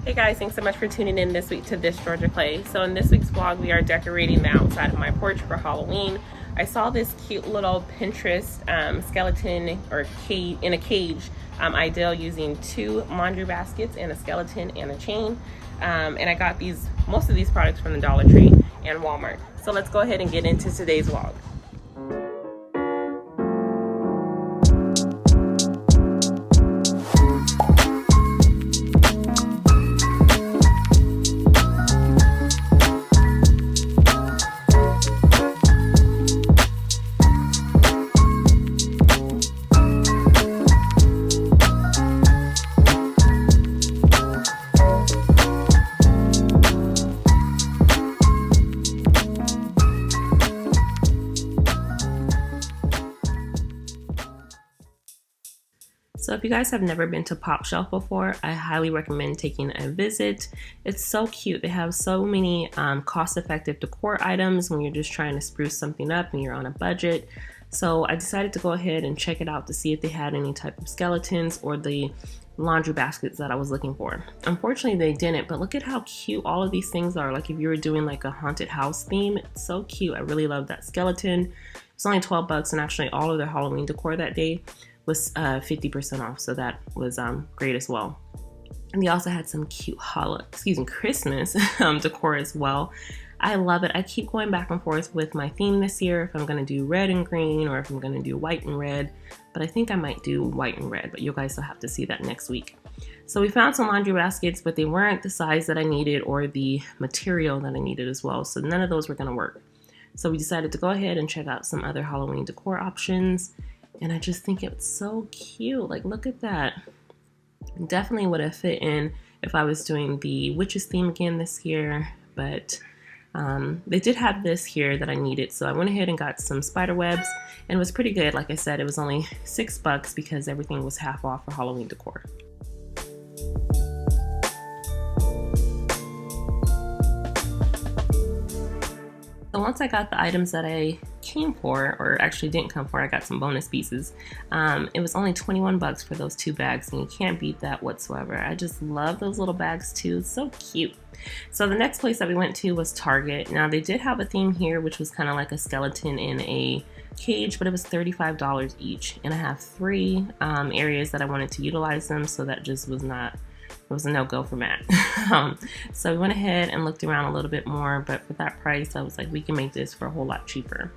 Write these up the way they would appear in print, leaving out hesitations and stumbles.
Hey guys, thanks so much for tuning in this week to This Georgia Clay. So in this week's vlog, we are decorating the outside of my porch for Halloween. I saw this cute little Pinterest skeleton or cage in a cage ideal using 2 laundry baskets and a skeleton and a chain. And I got most of these products from the Dollar Tree and Walmart. So let's go ahead and get into today's vlog. So if you guys have never been to Pop Shelf before, I highly recommend taking a visit. It's so cute. They have so many cost-effective decor items when you're just trying to spruce something up and you're on a budget. So I decided to go ahead and check it out to see if they had any type of skeletons or the laundry baskets that I was looking for. Unfortunately, they didn't, but look at how cute all of these things are. Like if you were doing like a haunted house theme, it's so cute. I really love that skeleton. It's only 12 bucks, and actually all of their Halloween decor that day was 50% off, so that was great as well. And they also had some cute Christmas decor as well. I love it. I keep going back and forth with my theme this year, if I'm going to do red and green or if I'm going to do white and red, but I think I might do white and red, but you guys will have to see that next week. So we found some laundry baskets, but they weren't the size that I needed or the material that I needed as well, so none of those were going to work. So we decided to go ahead and check out some other Halloween decor options. And I just think it's so cute. Like, look at that. Definitely would have fit in if I was doing the witches theme again this year. But they did have this here that I needed. So I went ahead and got some spider webs. And it was pretty good. Like I said, it was only 6 bucks because everything was half off for Halloween decor. So once I got the items that I came for, or actually didn't come for, I got some bonus pieces. It was only 21 bucks for those 2 bags, and you can't beat that whatsoever. I just love those little bags too. It's so cute. So the next place that we went to was Target. Now they did have a theme here, which was kind of like a skeleton in a cage, but it was $35 each. And I have 3 areas that I wanted to utilize them, so that just was not. It was a no-go for Matt. So we went ahead and looked around a little bit more, but for that price, I was like, we can make this for a whole lot cheaper.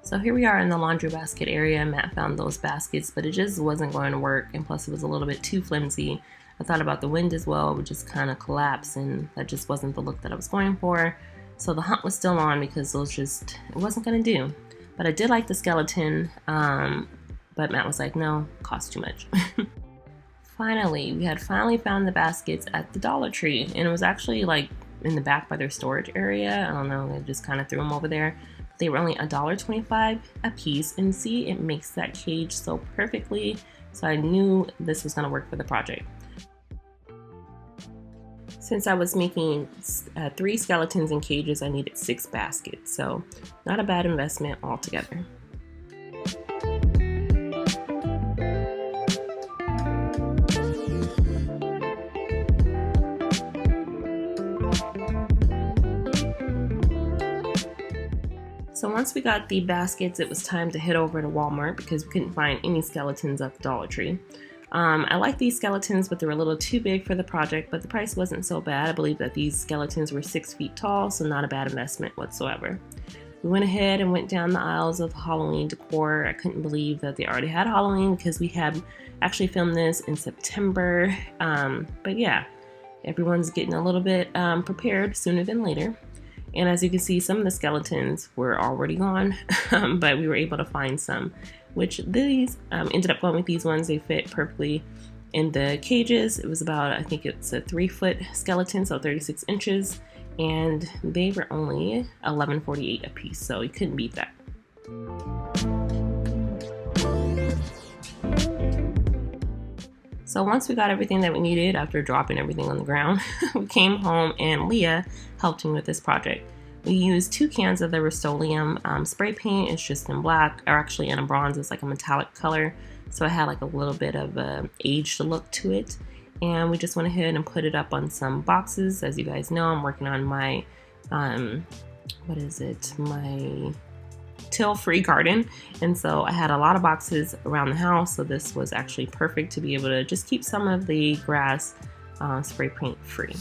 So here we are in the laundry basket area. Matt found those baskets, but it just wasn't going to work, and plus it was a little bit too flimsy. I thought about the wind as well, it would just kind of collapse, and that just wasn't the look that I was going for. So the hunt was still on because it wasn't going to do. But I did like the skeleton, but Matt was like, no, costs too much. Finally, we had found the baskets at the Dollar Tree, and it was actually like in the back by their storage area. I don't know, they just kind of threw them over there. They were only $1.25 a piece, and see, it makes that cage so perfectly. So I knew this was going to work for the project. Since I was making 3 skeletons in cages, I needed 6 baskets, so not a bad investment altogether. So once we got the baskets, it was time to head over to Walmart because we couldn't find any skeletons at the Dollar Tree. I like these skeletons, but they're a little too big for the project, but the price wasn't so bad. I believe that these skeletons were 6 feet tall, so not a bad investment whatsoever. We went ahead and went down the aisles of Halloween decor. I couldn't believe that they already had Halloween because we had actually filmed this in September. But yeah, everyone's getting a little bit prepared sooner than later. And as you can see, some of the skeletons were already gone, but we were able to find some, which these ended up going with these ones. They fit perfectly in the cages. It was about, I think it's a 3-foot skeleton, so 36 inches, and they were only $11.48 a piece, so you couldn't beat that. So once we got everything that we needed after dropping everything on the ground, we came home and Leah helped me with this project. We used 2 cans of the Rust-Oleum spray paint. It's just in black, or actually in a bronze. It's like a metallic color, so it had like a little bit of a aged look to it. And we just went ahead and put it up on some boxes. As you guys know, I'm working on my my till-free garden, and so I had a lot of boxes around the house, so this was actually perfect to be able to just keep some of the grass spray paint free.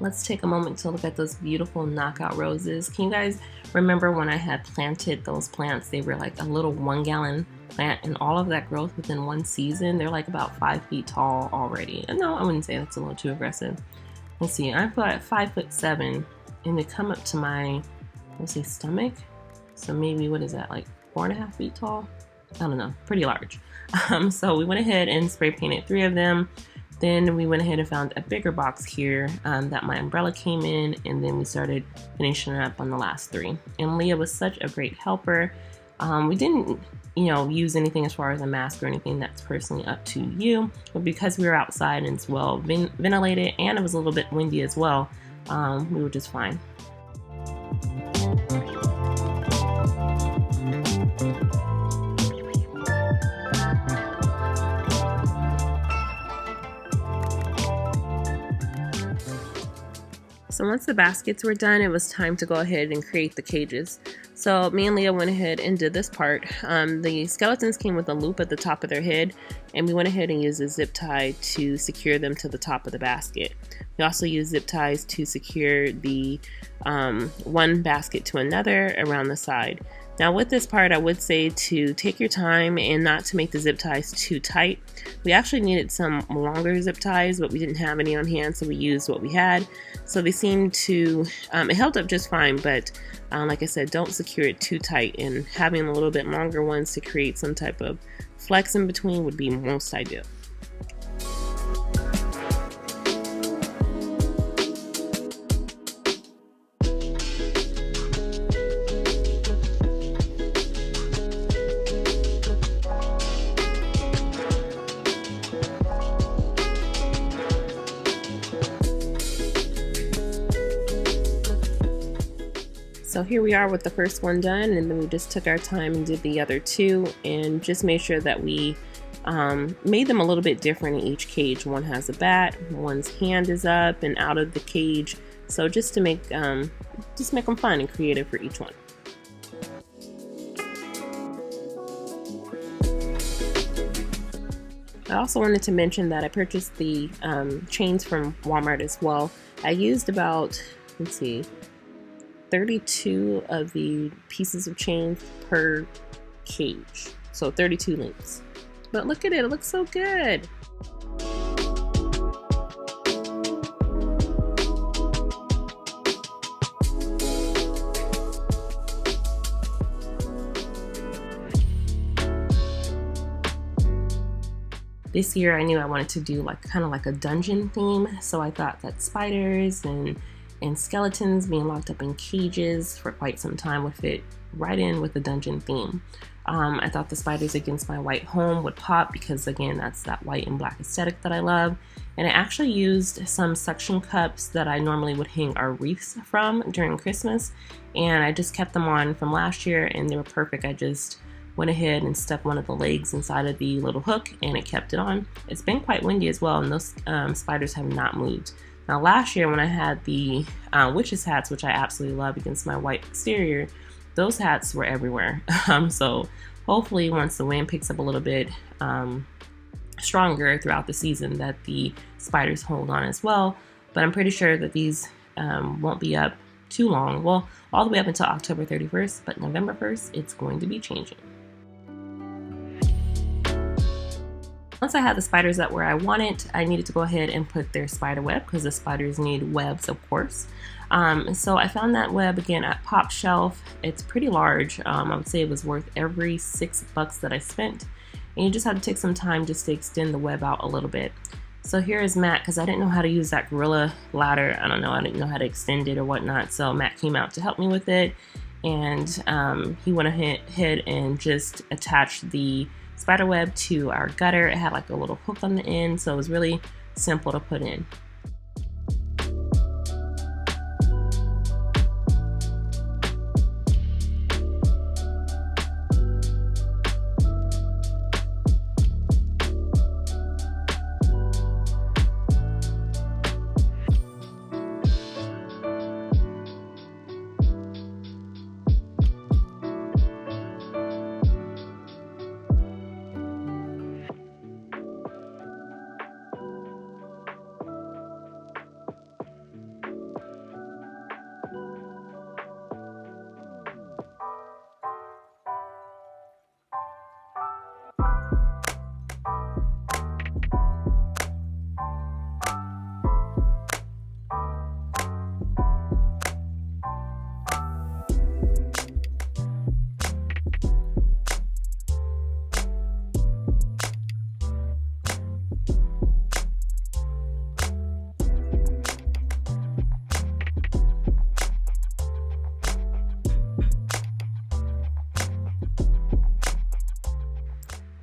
Let's take a moment to look at those beautiful knockout roses. Can you guys remember when I had planted those plants? They were like a little 1-gallon plant, and all of that growth within 1 season. They're like about 5 feet tall already. And no, I wouldn't say that's a little too aggressive. Let's see, I'm about 5'7", and they come up to my, let's say, stomach. So maybe, what is that, like 4.5 feet tall? I don't know, pretty large. So we went ahead and spray painted 3 of them. Then we went ahead and found a bigger box here that my umbrella came in, and then we started finishing up on the last 3. And Leah was such a great helper. We didn't, use anything as far as a mask or anything. That's personally up to you. But because we were outside and it's well ventilated, and it was a little bit windy as well, we were just fine. So once the baskets were done, it was time to go ahead and create the cages. So me and Leah went ahead and did this part. The skeletons came with a loop at the top of their head, and we went ahead and used a zip tie to secure them to the top of the basket. We also used zip ties to secure the one basket to another around the side. Now with this part, I would say to take your time and not to make the zip ties too tight. We actually needed some longer zip ties, but we didn't have any on hand, so we used what we had. So they seemed to, it held up just fine, but like I said, don't secure it too tight, and having a little bit longer ones to create some type of flex in between would be most ideal. So here we are with the first one done, and then we just took our time and did the other 2, and just made sure that we made them a little bit different in each cage. One has a bat, one's hand is up and out of the cage, so just to make them fun and creative for each one. I also wanted to mention that I purchased the chains from Walmart as well. I used about, let's see, 32 of the pieces of chain per cage, so 32 links. But look at it, it looks so good. This year I knew I wanted to do kind of like a dungeon theme, so I thought that spiders and skeletons being locked up in cages for quite some time would fit right in with the dungeon theme. I thought the spiders against my white home would pop because, again, that's that white and black aesthetic that I love. And I actually used some suction cups that I normally would hang our wreaths from during Christmas, and I just kept them on from last year, and they were perfect. I just went ahead and stuck one of the legs inside of the little hook, and it kept it on. It's been quite windy as well, and those spiders have not moved. Now last year when I had the witches hats, which I absolutely love against my white exterior, those hats were everywhere. So hopefully once the wind picks up a little bit stronger throughout the season, that the spiders hold on as well. But I'm pretty sure that these won't be up too long. Well, all the way up until October 31st, but November 1st, it's going to be changing. Once I had the spiders that where I wanted, I needed to go ahead and put their spider web because the spiders need webs, of course. So I found that web again at Pop Shelf. It's pretty large. I would say it was worth every $6 that I spent. And you just have to take some time just to extend the web out a little bit. So here is Matt, because I didn't know how to use that Gorilla ladder. I don't know, I didn't know how to extend it or whatnot. So Matt came out to help me with it. And he went ahead and just attached the spider web to our gutter. It had like a little hook on the end, so it was really simple to put in.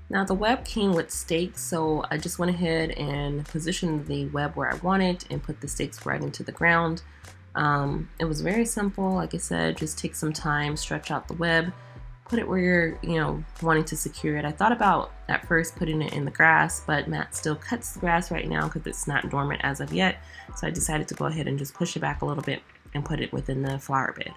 Now the web came with stakes, so I just went ahead and positioned the web where I wanted and put the stakes right into the ground. It was very simple. Like I said, just take some time, stretch out the web, put it where you're, wanting to secure it. I thought about at first putting it in the grass, but Matt still cuts the grass right now because it's not dormant as of yet. So I decided to go ahead and just push it back a little bit and put it within the flower bed.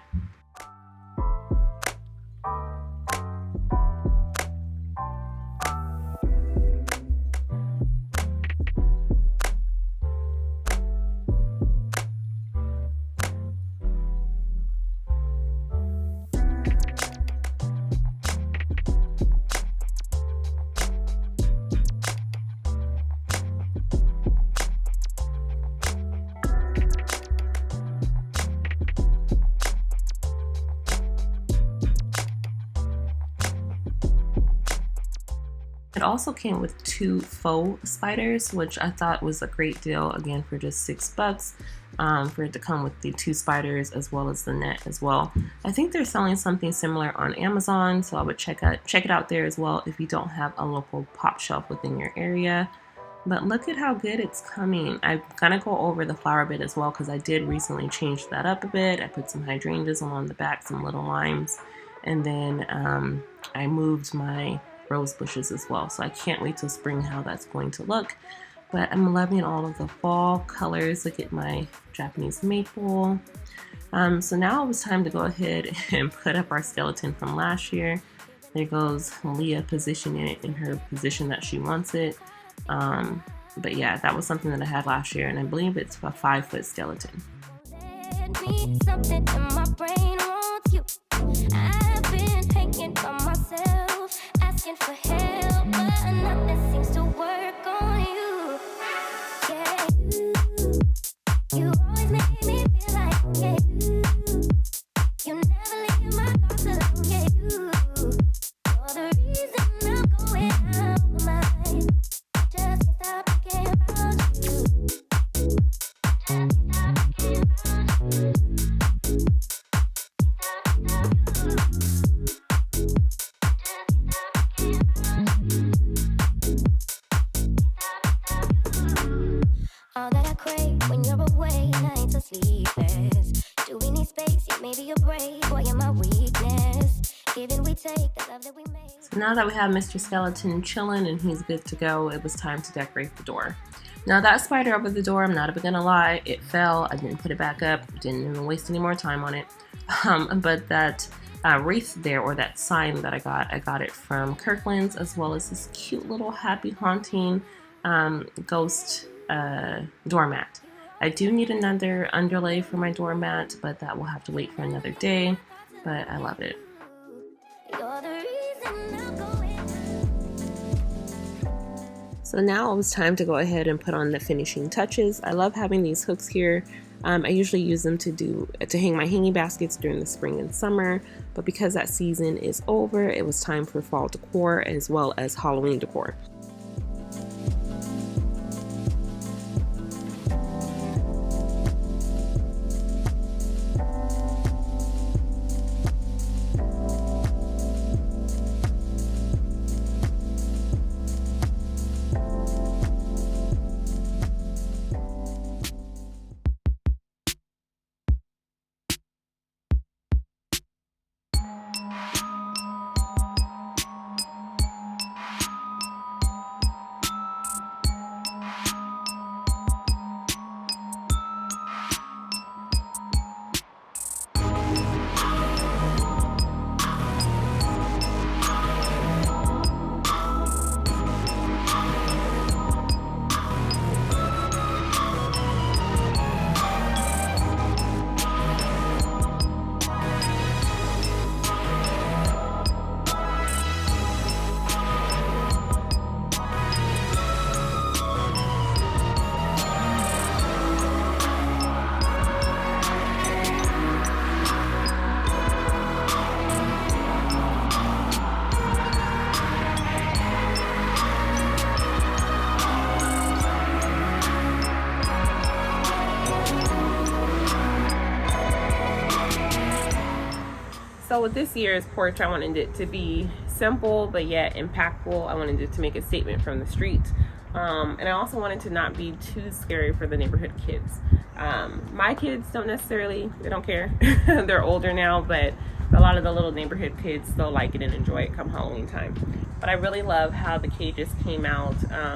It also came with 2 faux spiders, which I thought was a great deal, again for just $6, for it to come with the 2 spiders as well as the net as well. I think they're selling something similar on Amazon, so I would check it out there as well if you don't have a local pop shelf within your area. But look at how good it's coming. I'm gonna go over the flower bed as well because I did recently change that up a bit. I put some hydrangeas along the back, some little limes, and then I moved my rose bushes as well. So I can't wait till spring how that's going to look. But I'm loving all of the fall colors. Look at my Japanese maple. So now it was time to go ahead and put up our skeleton from last year. There goes Leah positioning it in her position that she wants it. But yeah, that was something that I had last year, and I believe it's a 5-foot skeleton. Something in my brain wants you. I've been hanging by myself, asking for help, but nothing seems to work on you. Yeah, you always make me feel like, yeah, you never leave my thoughts alone, yeah, you're the reason I'm going out of my mind. Just can't stop thinking about you. Just can't stop thinking about you. All that I crave when you're away, nights are sleepless. Do we need space? Yeah, maybe you're brave, boy, you're my weakness. Given we take the love that we made. So now that we have Mr. Skeleton chilling and he's good to go, it was time to decorate the door. Now that spider over the door, I'm not even gonna lie, it fell. I didn't put it back up, didn't even waste any more time on it. But that wreath there, or that sign that I got it from Kirkland's, as well as this cute little happy haunting ghost doormat. I do need another underlay for my doormat, but that will have to wait for another day, but I love it. So So now it was time to go ahead and put on the finishing touches. I love having these hooks here. I usually use them to hang my hanging baskets during the spring and summer, but because that season is over, it was time for fall decor as well as Halloween decor. So with this year's porch, I wanted it to be simple but yet impactful. I wanted it to make a statement from the street. And I also wanted to not be too scary for the neighborhood kids. My kids don't necessarily, they don't care. They're older now, but a lot of the little neighborhood kids still like it and enjoy it come Halloween time. But I really love how the cages came out.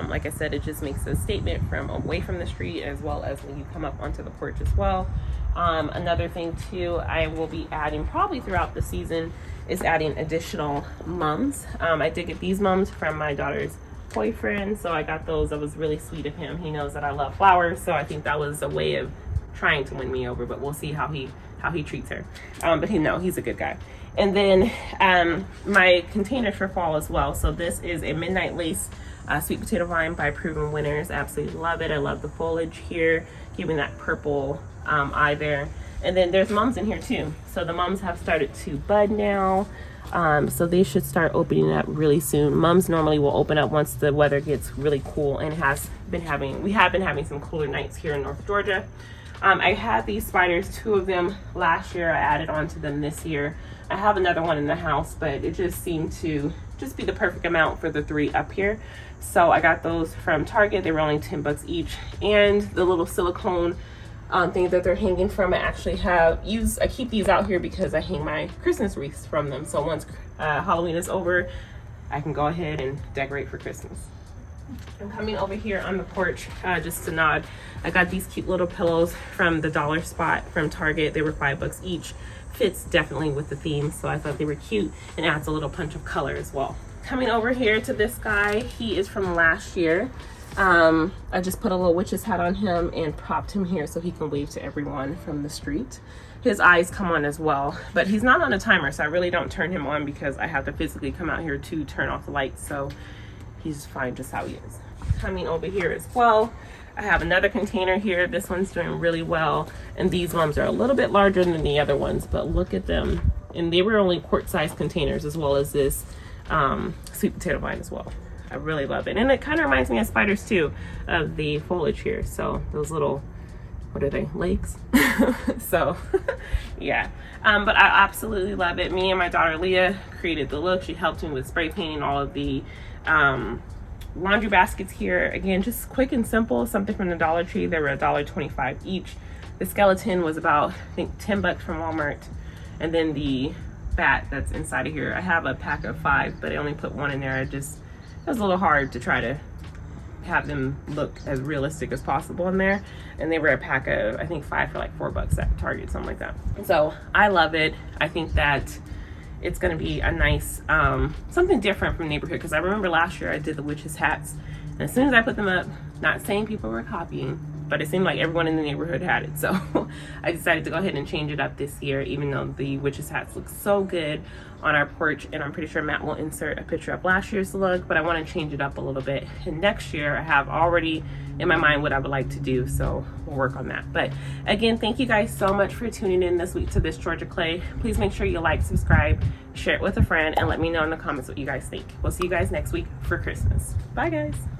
Like I said, it just makes a statement from away from the street as well as when you come up onto the porch as well. Another thing too, I will be adding probably throughout the season is adding additional mums. I did get these mums from my daughter's boyfriend, so I got those. That was really sweet of him. He knows that I love flowers, so I think that was a way of trying to win me over, but we'll see how he treats her. But he's a good guy. And then my containers for fall as well. So this is a Midnight Lace sweet potato vine by Proven Winners. Absolutely love it. I love the foliage here, giving that purple eye there. And then there's mums in here too. So the mums have started to bud now. So they should start opening up really soon. Mums normally will open up once the weather gets really cool, and we have been having some cooler nights here in North Georgia. I had these spiders, 2 of them last year. I added on to them this year. I have another one in the house, but it just seemed to just be the perfect amount for the 3 up here. So I got those from Target. They were only $10 each. And the little silicone thing that they're hanging from, I keep these out here because I hang my Christmas wreaths from them. So once Halloween is over, I can go ahead and decorate for Christmas. I'm coming over here on the porch just to nod. I got these cute little pillows from the dollar spot from Target. They were $5 each. Fits definitely with the theme, so I thought they were cute and adds a little punch of color as well. Coming over here to this guy, he is from last year. I just put a little witch's hat on him and propped him here so he can wave to everyone from the street. His eyes come on as well, but he's not on a timer, so I really don't turn him on because I have to physically come out here to turn off the lights. So he's fine just how he is. Coming over here as well, I have another container here. This one's doing really well, and these ones are a little bit larger than the other ones, but look at them. And they were only quart-sized containers, as well as this sweet potato vine as well. I really love it, and it kind of reminds me of spiders too, of the foliage here. So those little, what are they, legs? So yeah, but I absolutely love it. Me and my daughter Leah created the look. She helped me with spray painting all of the laundry baskets here. Again, just quick and simple, something from the Dollar Tree. They were $1.25 each. The skeleton was about, I think, $10 from Walmart, and then the bat that's inside of here, I have a pack of 5, but I only put 1 in there. It was a little hard to try to have them look as realistic as possible in there, and they were a pack of, I think, 5 for like $4 at Target, something like that. So I love it. I think that it's going to be a nice something different from neighborhood, because I remember last year I did the witches hats, and as soon as I put them up, not saying people were copying, but it seemed like everyone in the neighborhood had it, so I decided to go ahead and change it up this year, even though the witch's hats look so good on our porch. And I'm pretty sure Matt will insert a picture of last year's look, but I want to change it up a little bit. And next year I have already in my mind what I would like to do, so we'll work on that. But again, thank you guys so much for tuning in this week to This Georgia Clay. Please make sure you like, subscribe, share it with a friend, and let me know in the comments what you guys think. We'll see you guys next week for Christmas. Bye guys.